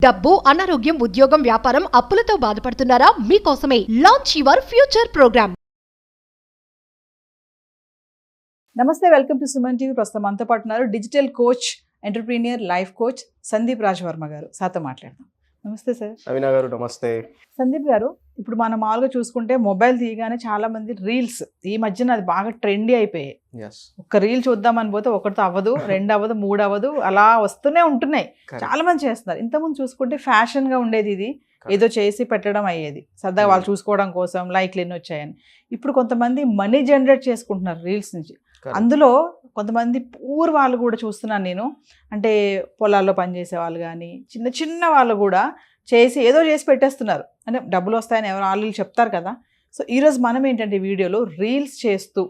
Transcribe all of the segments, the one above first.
డబ్బు, అనారోగ్యం, ఉద్యోగం, వ్యాపారం, అప్పులతో బాధపడుతున్నారా? మీకోసమే లాంచ్ యువర్ ఫ్యూచర్ ప్రోగ్రామ్. నమస్తే, వెల్కమ్ టు సుమన్ టీవీ. ప్రస్తుతం మనతో పాటు ఉన్నారు digital coach, entrepreneur, life coach Sandeep Raja Varma గారు. సార్తో మాట్లాడదాం. నమస్తే సార్. నవీనా గారు నమస్తే. సందీప్ గారు, ఇప్పుడు మనం మామూలుగా చూసుకుంటే మొబైల్ తీయగానే చాలా మంది రీల్స్, ఈ మధ్యన అది బాగా ట్రెండీ అయిపోయాయి. ఒక్క రీల్ చూద్దామని పోతే ఒకటితో అవ్వదు, 2 అవ్వదు, 3 అవ్వదు, అలా వస్తూనే ఉంటున్నాయి. చాలా మంది చేస్తున్నారు. ఇంతకుముందు చూసుకుంటే ఫ్యాషన్ గా ఉండేది, ఇది ఏదో చేసి పెట్టడం అయ్యేది సరదాగా వాళ్ళు చూసుకోవడం కోసం, లైక్లు ఎన్ని వచ్చాయని. ఇప్పుడు కొంతమంది మనీ జనరేట్ చేసుకుంటున్నారు రీల్స్ నుంచి. అందులో కొంతమంది పూర్ వాళ్ళు కూడా చూస్తున్నాను నేను. అంటే పొలాల్లో పనిచేసే వాళ్ళు కానీ, చిన్న చిన్న వాళ్ళు కూడా చేసి ఏదో చేసి పెట్టేస్తున్నారు. అంటే డబ్బులు వస్తాయని ఎవరు వాళ్ళు చెప్తారు కదా. సో ఈరోజు మనం ఏంటంటే వీడియోలో రీల్స్ చేస్తూ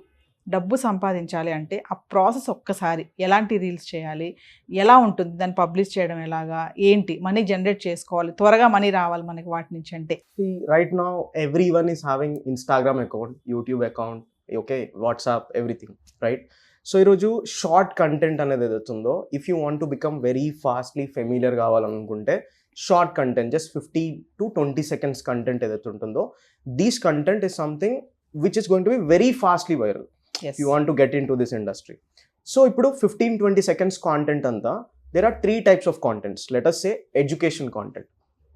డబ్బు సంపాదించాలి అంటే ఆ ప్రాసెస్ ఒక్కసారి ఎలాంటి రీల్స్ చేయాలి, ఎలా ఉంటుంది, దాన్ని పబ్లిష్ చేయడం ఎలాగా, ఏంటి, మనీ జనరేట్ చేసుకోవాలి, త్వరగా మనీ రావాలి మనకి వాటి నుంచి అంటే. Right now everyone is having Instagram account, YouTube account, okay, WhatsApp, everything, right? So ఈరోజు షార్ట్ కంటెంట్ అనేది ఏదైతుందో, if you want to become very fastly familiar కావాలనుకుంటే short content, just 50 to 20 seconds content ఏదైతే ఉంటుందో, these content is something which is going to be very fastly viral if you want to get in to this industry. So ఇప్పుడు 15-20 seconds content అంతా, there are 3 types of contents. Let us say education content.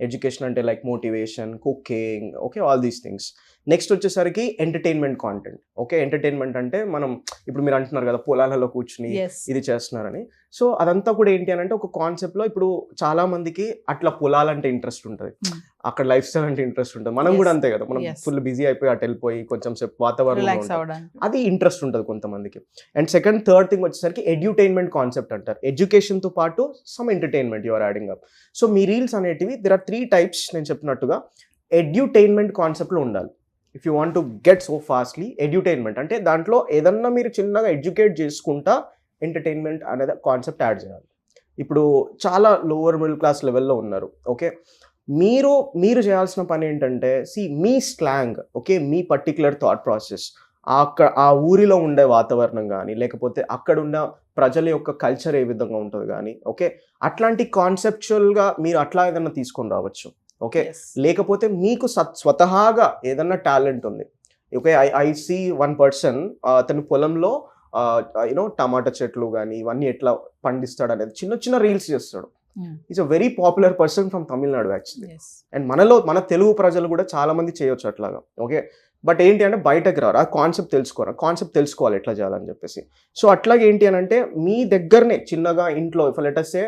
Education అంటే like motivation, cooking, okay, all these things. Next వచ్చేసరికి entertainment content. Okay, entertainment అంటే మనం ఇప్పుడు మీరు అంటున్నారు కదా పొలాలలో కూర్చుని ఇది చేస్తున్నారని. సో అదంతా కూడా ఏంటి అని అంటే ఒక కాన్సెప్ట్లో ఇప్పుడు చాలా మందికి అట్లా పొలాలంటే ఇంట్రెస్ట్ ఉంటుంది, అక్కడ లైఫ్ స్టైల్ అంటే ఇంట్రెస్ట్ ఉంటుంది. మనం కూడా అంతే కదా, మనం ఫుల్ బిజీ అయిపోయి అటు వెళ్ళిపోయి కొంచెం సేపు వాతావరణం అది ఇంట్రెస్ట్ ఉంటుంది కొంతమందికి. అండ్ సెకండ్, థర్డ్ థింగ్ వచ్చేసరికి ఎడ్యుటైన్మెంట్ కాన్సెప్ట్ అంటారు. ఎడ్యుకేషన్తో పాటు some entertainment your adding up. So me reels అనేటివి దేర్ ఆర్ 3 types. నేను చెప్పినట్టుగా ఎడ్యుటైన్మెంట్ కాన్సెప్ట్లో ఉండాలి. If you want to get so fastly, edutainment అంటే దాంట్లో ఏదన్నా మీరు చిన్నగా ఎడ్యుకేట్ చేసుకుంటా ఎంటర్టైన్మెంట్ అనేది కాన్సెప్ట్ యాడ్ చేయాలి. ఇప్పుడు చాలా లోవర్ మిడిల్ క్లాస్ లెవెల్లో ఉన్నారు. ఓకే, మీరు చేయాల్సిన పని ఏంటంటే, మీ స్లాంగ్, ఓకే, మీ పర్టికులర్ థాట్ ప్రాసెస్, ఆ ఊరిలో ఉండే వాతావరణం కానీ, లేకపోతే అక్కడ ఉన్న ప్రజల యొక్క కల్చర్ ఏ విధంగా ఉంటుంది కానీ, ఓకే, అట్లాంటి కాన్సెప్చువల్గా మీరు అట్లా ఏదన్నా తీసుకొని రావచ్చు. ఓకే, లేకపోతే మీకు స్వతహాగా ఏదన్నా టాలెంట్ ఉంది. Okay, I see one person, అతని పొలంలో టమాటా చెట్లు కానీ ఇవన్నీ ఎట్లా పండిస్తాడు అనేది చిన్న చిన్న రీల్స్ చేస్తాడు. Is a very popular person from Tamil Nadu actually. And మన తెలుగు ప్రజలు కూడా చాలా మంది చేయొచ్చు అట్లాగా. ఓకే, బట్ ఏంటి అంటే బయటకు రారు, ఆ కాన్సెప్ట్ తెలుసుకోవాలి ఎట్లా చేయాలని చెప్పేసి. సో అట్లాగే ఏంటి అని అంటే మీ దగ్గరనే చిన్నగా ఇంట్లో, ఇఫ్ లెట్ అస్ సే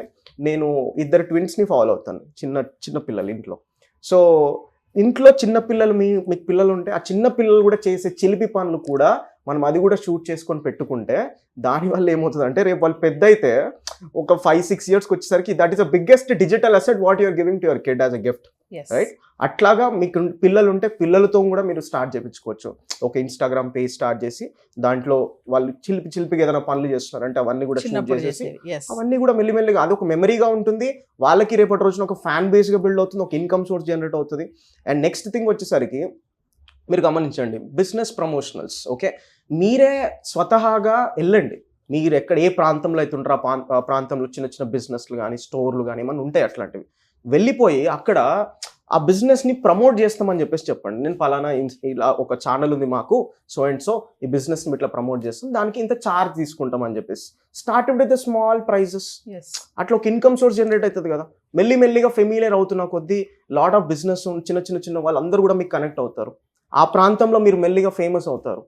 నేను 2 ట్విన్స్ని ఫాలో అవుతాను, చిన్న పిల్లలు ఇంట్లో. సో ఇంట్లో చిన్న పిల్లలు, మీకు పిల్లలు ఉంటే ఆ చిన్న పిల్లలు కూడా చేసే చిలిపి పనులు కూడా మనం అది కూడా షూట్ చేసుకొని పెట్టుకుంటే దానివల్ల ఏమవుతుంది అంటే రేపు వాళ్ళు పెద్ద అయితే ఒక 5-6 yearsకి వచ్చేసరికి that is the biggest digital asset what you're giving to your kid as a gift, right? అట్లాగా మీకు పిల్లలు ఉంటే పిల్లలతో కూడా మీరు స్టార్ట్ చేయించుకోవచ్చు. ఒక ఇన్స్టాగ్రామ్ పేజ్ స్టార్ట్ చేసి దాంట్లో వాళ్ళు చిలిపిగా ఏదైనా పనులు చేస్తున్నారు అంటే అవన్నీ కూడా షూట్ చేసేసి అవన్నీ కూడా మెల్లిమెల్లిగా అది ఒక మెమరీగా ఉంటుంది. వాళ్ళకి రేపటి రోజున ఒక ఫ్యాన్ బేస్గా బిల్డ్ అవుతుంది, ఒక ఇన్కమ్ సోర్స్ జనరేట్ అవుతుంది. అండ్ నెక్స్ట్ థింగ్ వచ్చేసరికి మీరు గమనించండి, బిజినెస్ ప్రమోషనల్స్. ఓకే, మీరే స్వతహాగా వెళ్ళండి. మీరు ఏ ప్రాంతంలో అయితే ఉంటారో ఆ ప్రాంతంలో చిన్న చిన్న బిజినెస్లు కానీ, స్టోర్లు కానీ ఏమన్నా ఉంటాయి, అట్లాంటివి వెళ్ళిపోయి అక్కడ ఆ బిజినెస్ని ప్రమోట్ చేస్తామని చెప్పేసి చెప్పండి. నేను ఫలానా ఇలా ఒక ఛానల్ ఉంది మాకు, సో అండ్ సో ఈ బిజినెస్ని ఇట్లా ప్రమోట్ చేస్తాం, దానికి ఇంత ఛార్జ్ తీసుకుంటామని చెప్పేసి స్టార్టెడ్ విత్ స్మాల్ ప్రైజెస్. అట్లా ఒక ఇన్కమ్ సోర్స్ జనరేట్ అవుతుంది కదా. మెల్లిమెల్లిగా ఫెమిలియర్ అవుతున్న కొద్దీ లాట్ ఆఫ్ బిజినెస్ చిన్న వాళ్ళందరూ కూడా మీకు కనెక్ట్ అవుతారు. ఆ ప్రాంతంలో మీరు మెల్లిగా ఫేమస్ అవుతారు.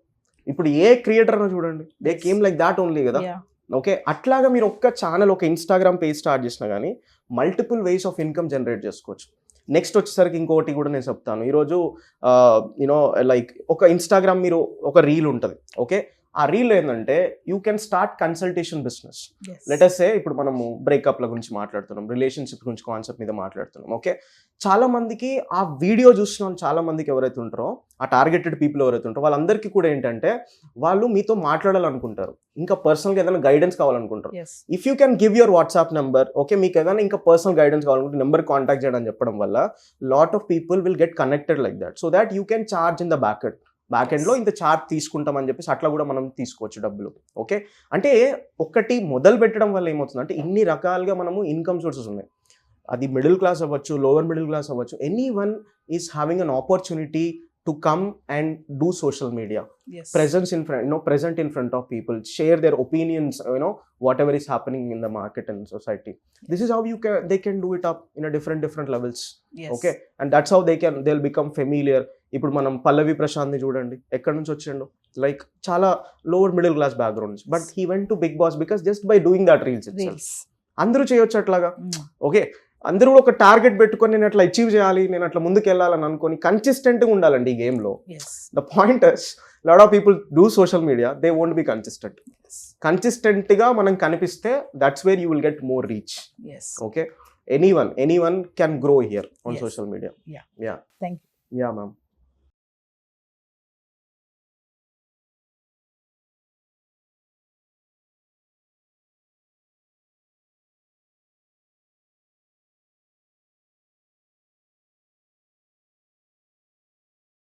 ఇప్పుడు ఏ క్రియేటర్ చూడండి, they came like that only కదా. ఓకే, అట్లాగా మీరు ఒక్క ఛానల్, ఒక ఇన్స్టాగ్రామ్ పేజ్ స్టార్ట్ చేసినా కానీ multiple ways of income generate చేసుకోవచ్చు. నెక్స్ట్ వచ్చేసరికి ఇంకోటి కూడా నేను చెప్తాను. ఈరోజు లైక్ ఒక ఇన్స్టాగ్రామ్ మీరు ఒక రీల్ ఉంటుంది. ఓకే, ఆ రీల్ ఏంటంటే you can start consultation business. Let us say ఇప్పుడు మనము బ్రేకప్ల గురించి మాట్లాడుతున్నాం, రిలేషన్షిప్ గురించి కాన్సెప్ట్ మీద మాట్లాడుతున్నాం. ఓకే, చాలా మందికి ఆ వీడియో చూసిన వాళ్ళు చాలా మందికి ఎవరైతే ఉంటారో, ఆ టార్గెటెడ్ పీపుల్ ఎవరైతే ఉంటారో వాళ్ళందరికీ కూడా ఏంటంటే వాళ్ళు మీతో మాట్లాడాలనుకుంటారు, ఇంకా పర్సనల్గా ఏదైనా గైడెన్స్ కావాలనుకుంటారు. If you can give your WhatsApp number, okay, మీకు ఏదైనా ఇంకా పర్సనల్ గైడెన్స్ కావాలనుకుంటే నెంబర్ కాంటాక్ట్ చేయడం చెప్పడం వల్ల lot of people will get connected like that, so that you can charge in the back ఎండ్లో ఇంత చార్జ్ తీసుకుంటామని చెప్పేసి అట్లా కూడా మనం తీసుకోవచ్చు డబ్బులు. ఓకే, అంటే ఒకటి మొదలు పెట్టడం వల్ల ఏమవుతుంది అంటే ఇన్ని రకాలుగా మనము ఇన్కమ్ సోర్సెస్ ఉన్నాయి. అది మిడిల్ క్లాస్ అవ్వచ్చు, లోవర్ మిడిల్ క్లాస్ అవ్వచ్చు, any one is having an opportunity to come and do social media. Yes. Presence in front, present in front of people, share their opinions, whatever is happening in the market and society. This is how they can do it up in a different levels. Yes. Okay, and that's how they'll become familiar. ఇప్పుడు మనం పల్లవి ప్రశాంత్ ని చూడండి, ఎక్కడి నుంచి వచ్చిండు, like చాలా lower middle class backgrounds, but he went to Bigg Boss because just by doing that reels Reels. అందరూ చేయొచ్చు అట్లాగా. Mm. ఓకే, అందరూ ఒక టార్గెట్ పెట్టుకొని నేను అట్లా అచీవ్ చేయాలి, నేను అట్లా ముందుకు వెళ్ళాలని అనుకొని కన్సిస్టెంట్గా ఉండాలండి ఈ గేమ్లో. Yes. The point is lot of people do social media, they won't be consistent. కన్సిస్టెంట్గా మనం కనిపిస్తే that's where you will get more reach. Yes. Okay, any one can grow here on Yes. Social media. Yeah. Yeah Thank yeah ma'am.